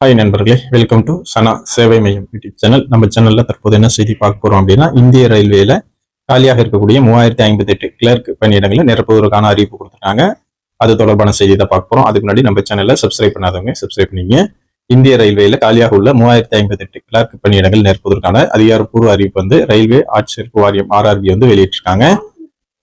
Hi நண்பர்களே, welcome to சனா சேவை மையம் யூடியூப் சேனல். நம்ம சேனல்ல தற்போது என்ன செய்தி பார்க்க போறோம் அப்படின்னா, இந்திய ரயில்வேல காலியாக இருக்கக்கூடிய 3058 கிளர்க் பணியிடங்களை நிரப்புவதற்கான அறிவிப்பு கொடுத்துருக்காங்க. அது தொடர்பான செய்தி தான் பார்க்க போறோம். அதுக்கு முன்னாடி நம்ம சேனல்ல சப்ஸ்கிரைப் பண்ணாதவங்க சப்ஸ்கிரைப் பண்ணிங்க. இந்திய ரயில்வேல காலியாக உள்ள 3058 கிளர்க் பணியிடங்கள் நிரப்புவதற்கான அதிகாரப்பூர்வ அறிவிப்பு ரயில்வே ஆட்சேர்ப்பு வாரியம் RRB வெளியிட்டிருக்காங்க.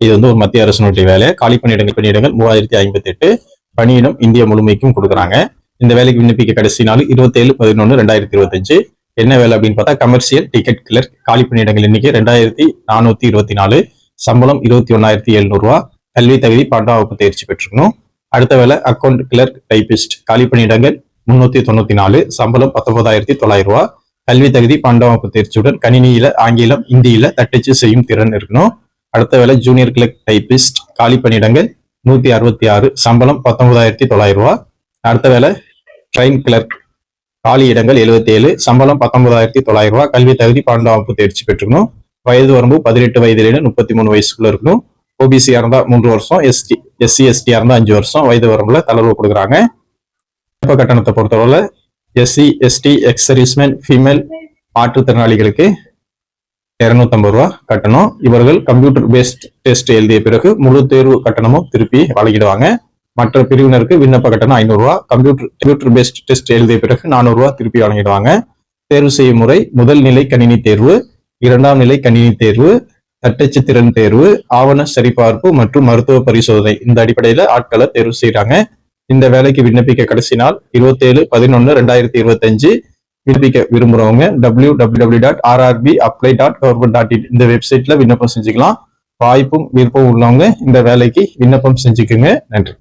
இது ஒரு மத்திய அரசினுடைய வேலை. காலி பணியிடங்கள் 3058 பணியிடம் இந்திய முழுமைக்கும் கொடுக்குறாங்க. இந்த வேலைக்கு விண்ணப்பிக்க கடைசி நாள் 27/11/2025. என்ன வேலை அப்படின்னு பார்த்தா, கமர்ஷியல் டிக்கெட் கிளர்க். காலி பணியிடங்கள் எண்ணிக்கை 2424. சம்பளம் 21,700 ரூபா. கல்வி தகுதி 12ஆம் வகுப்பு தேர்ச்சி பெற்றிருக்கணும். அடுத்த வேலை அக்கௌண்ட் கிளர்க் டைபிஸ்ட். காலி பணியிடங்கள் 394. சம்பளம் 19,900 ரூபா. கல்வி தகுதி 12ஆம் வகுப்பு தேர்ச்சியுடன் கணினியில ஆங்கிலம் இந்தியில தட்டச்சு செய்யும் திறன் இருக்கணும். அடுத்த வேலை ஜூனியர் கிளர்க் டைபிஸ்ட். காலி பணியிடங்கள் 166. சம்பளம் 19,900 ரூபா. அடுத்த வேலை ட்ரெயின் கிளர்க். காலி இடங்கள் 77. சம்பளம் 19,900 ரூபா. கல்வி தகுதி 12ஆம் வகுப்பு தேர்ச்சி பெற்றுக்கணும். வயது வரம்பு 18 வயதிலிருந்து 33 வயசுக்குள்ள இருக்கணும். OBC இருந்தா 3 வருஷம், SC/ST இருந்தா 5 வருஷம் வயது வரம்புல தளர்வு கொடுக்குறாங்க. விண்ணப்ப கட்டணத்தை பொறுத்தவரை SC/ST எக்ஸ்-சர்வீஸ்மேன் ஃபீமேல் மாற்றுத்திறனாளிகளுக்கு 250 ரூபா கட்டணம். இவர்கள் கம்ப்யூட்டர் பேஸ்ட் டெஸ்ட் எழுதிய பிறகு முழு தேர்வு கட்டணமும் திருப்பி வழங்கிடுவாங்க. மற்ற பிரிவினருக்கு விண்ணப்ப கட்டணம் 500 ரூபா. கம்ப்யூட்டர் பேஸ்ட் டெஸ்ட் எழுதிய பிறகு 400 ரூபா திருப்பி வழங்கிடுவாங்க. தேர்வு செய்யும் முறை: முதல் நிலை கணினி தேர்வு, 2ஆம் நிலை கணினி தேர்வு, தட்டச்சு திறன் தேர்வு, ஆவண சரிபார்ப்பு மற்றும் மருத்துவ பரிசோதனை. இந்த அடிப்படையில ஆட்களை தேர்வு செய்யறாங்க. இந்த வேலைக்கு விண்ணப்பிக்க கடைசி நாள் 27/11/2025. விண்ணப்பிக்க விரும்புறவங்க www.rrbapply.government.in இந்த வெப்சைட்ல விண்ணப்பம் செஞ்சுக்கலாம். வாய்ப்பும் விருப்பம் உள்ளவங்க இந்த வேலைக்கு விண்ணப்பம் செஞ்சுக்குங்க. நன்றி.